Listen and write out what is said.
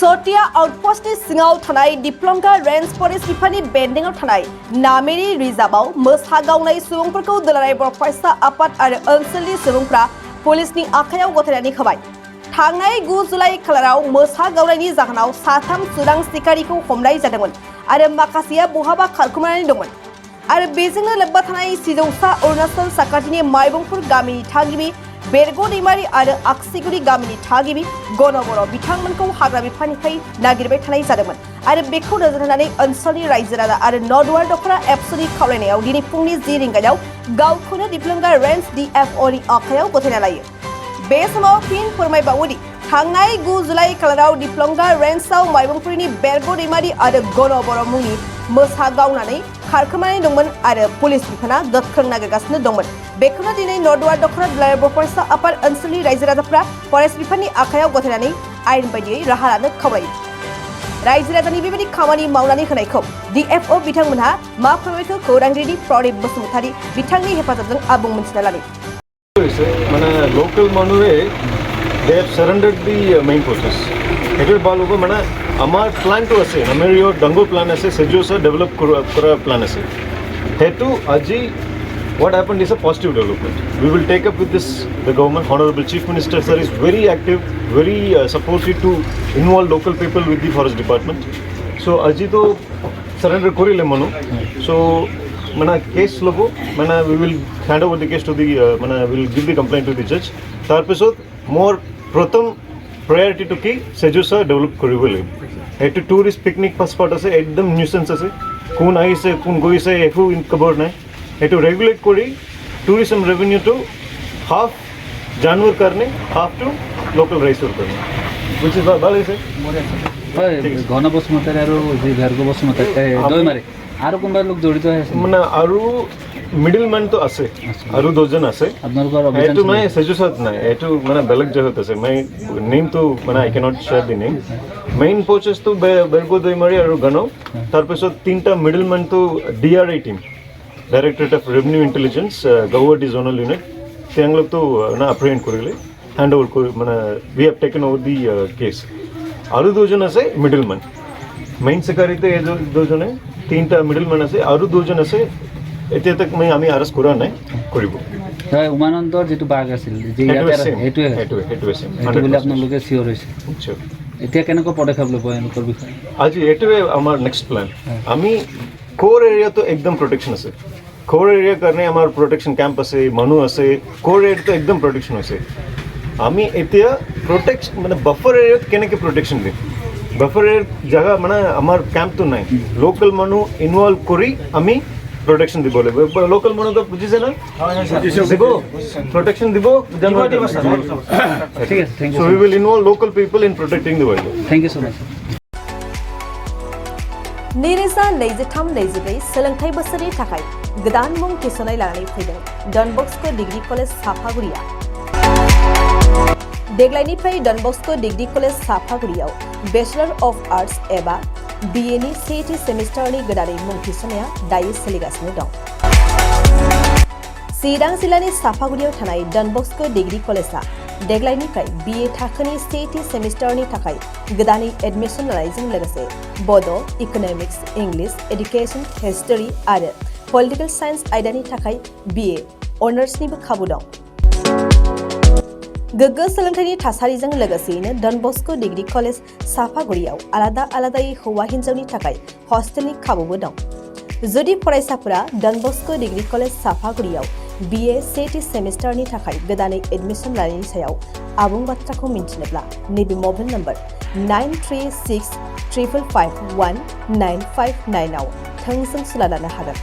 Sotia outpost ni singaw thanai diplomga range forest bifani bending out thanai nameri rizabau moshagawnai subungforkau dulanai borfaisa apat आरो ओनसोलनि सुबुंफ्रा पुलिसनि आखायाव गथायनानै होबाय थांनाय 9 जुलाइ खालाराव मोसागावनायनि जाहोनाव साथाम सुदां सिखारिखौ हमनाय जादोंमोन आरो माखासेया बहाबा खारखुमानानै दंमोन आरो बेजोंनो लोब्बा थानाय सिजौसा अरुणाचल साखाथिनि माइबंफोर गामिनि थागिबि बेरगो दैमारि आरो आक्सिगुरि गामिनि थागिबि गनबर बिथांमोनखौ हाग्रा बिफाननिफ्राय नागिरबाय थानाय जादोंमोन आरो बेखौ नोजोर होनानै ओनसोलनि रायजो राजा आरो नर्दवार दखरा एबसुनि खावलायनायाव दिनै फुंनि 10 रिंगायाव गावखौनो दिप्लंगा रेन्ज DFOनि आखायाव गथायना लायो बे समाव फिन फोरमायबावोदि थांनाय 9 जुलाइ खालाराव दिप्लंगा रेन्जआव माइबंफोरनि बेरगो दैमारि आरो गनबर मुंनि मोसा गावनानै खारखोमानाय दंमोन आरो पुलिस बिफाना गोख्रों नागिरगासिनो दंमोन बेखौनो दिनै नर्दवार दखरा दुलाराय बरफारसा आफाद ओनसोलनि रायजो राजाफ्रा फरेस्ट बिफाननि आखायाव गथायनानै आयेन बायदियै राहा लानो खावलायो रायजो राजानि बेबायदि खामानि मावनानै होनायखौ DFO बिथांमोनहा मा फोरमायखो खौरांगिरि प्रदीप बसुमतारी बिथांनि हेफाजाबजों आबुं मोनथिना लानि माने local मानुरे they have surrendered the main forces এটার বালুগো মানে আমার প্ল্যান তো আছে আমারিও ডাঙ্গো প্ল্যান আছে সেজোসা ডেভেলপ করা প্ল্যান আছে হেতু আজি what happened is a positive development we will take up with this the government honorable chief minister sir is very active very supportive to involve local people with the forest department so আজি to surrender korile manu so mana case lobo mana we will hand over the case to the mana we will give the complaint to the judge tar pisot more protham priority to ki sejusa develop koribo lagib etu tourist picnic spot ase ekdom nuisance ase kun aise kun goise efu in cover nai etu regulate kori tourism revenue to half janwar karne half to local raisor karne which is bhalo ase ঘন বসুমতাৰী আৰু বেৰগ বসুমতাৰী দুই মাৰে আৰু কোনোবা লোক জড়িত আছে মানে আৰু মিডলম্যান তো আছে আৰু দুজন আছে আপোনালোকৰ এটো নাই সেজুসাত নাই এটো মানে বেলেগ জগত আছে মই নেম তো মানে I can't share the name main poachers তো বেরগো দৈমারি আৰু গানো তার পিছত তিনটা মিডলম্যান তো DRI team directorate of revenue intelligence Guwahati zonal unit তেওঁলোক তো না অ্যাপ্রিহেন্ড কৰিলে হ্যান্ড ওভাৰ মানে we have taken over the case আৰু দুজন আছে মিডলম্যান মেইন শিকাৰিতে এই দুজনে তিনটা মিডলম্যান আছে আৰু দুজন আছে এতিয়া তক মই আমি আৰস কৰা নাই কৰিব হয় উমানন্দৰ যেটো বাগ আছিল যে ইয়াতে হেতুৱে বুলি আপোনালোকে সিওৰ হৈছে এতিয়া কেনেকৈ পদক্ষেপ ল'ব এনকৰ বিষয়ে আজি এটোৱে আমাৰ নেক্সট প্ল্যান আমি কোৰ এৰিয়া তো একদম প্ৰটেকশন আছে কোৰ এৰিয়া কাৰণে আমাৰ প্ৰটেকশন ক্যাম্প আছে মানুহ আছে কোৰ এৰিয়া তো একদম প্ৰটেকশন আছে আমি এতিয়া প্ৰটেকশন মানে বাফার এরিয়া কেনেকে প্রটেকশন দিম বাফার এরিয়া জায়গা মানে আমার ক্যাম্প তো নাই লোকাল মানুষ ইনভলভ করি আমি প্রটেকশন দিব লাগবে লোকাল মানুষ তো বুঝিছে না দিব প্রটেকশন দিব ঠিক আছে thank you so we will involve local people in protecting the wild thank you so much नैरोजा 23-24 सोलोंथाइ बोसोरनि थाखाय गोदान मुं थिसननाय लानानै फैदों डन बस्को डिग्री कलेज साफागुरिया देग्लायनिफ्राय डन बस्को डिग्री कलेज साफागुरियाव बेचलर अफ आर्ट्स एबा BA नि सेथि सेमिस्टारनि गोदानै मुं थिसननाया दायो सोलिगासिनो दं चिरां जिल्लानि साफागुरियाव थानाय डन बस्को डिग्री कलेजआ देग्लायनिफ्राय BA थाखोनि सेथि सेमिस्टारनि थाखाय गोदानै एडमिशन लानायजों लोगोसे बड' इकोनमिक्स इंलिश एडुकेशन हिस्टरी आरो पलिटिकल साइन्स आयदानि थाखाय BA अनार्सनिबो खाबु दं गोग्गो सोलोंथाइनि थासारिजों लोगोसेयैनो डन बस्को डिग्री कलेज साफागुरियाव आलादा आलादायै हौवा हिन्जावनि थाखाय हस्टेलनि खाबुबो दं जुदि फरायसाफोरा डन बस्को डिग्री कलेज साफागुरियाव BA सेथि सेमिस्टारनि थाखाय गोदानै एडमिशन लानायनि सायाव आबुं बाथ्राखौ मिन्थिनोब्ला नैबे मबाइल नम्बर 9365519559 आव थोंजों सुला लानो हागोन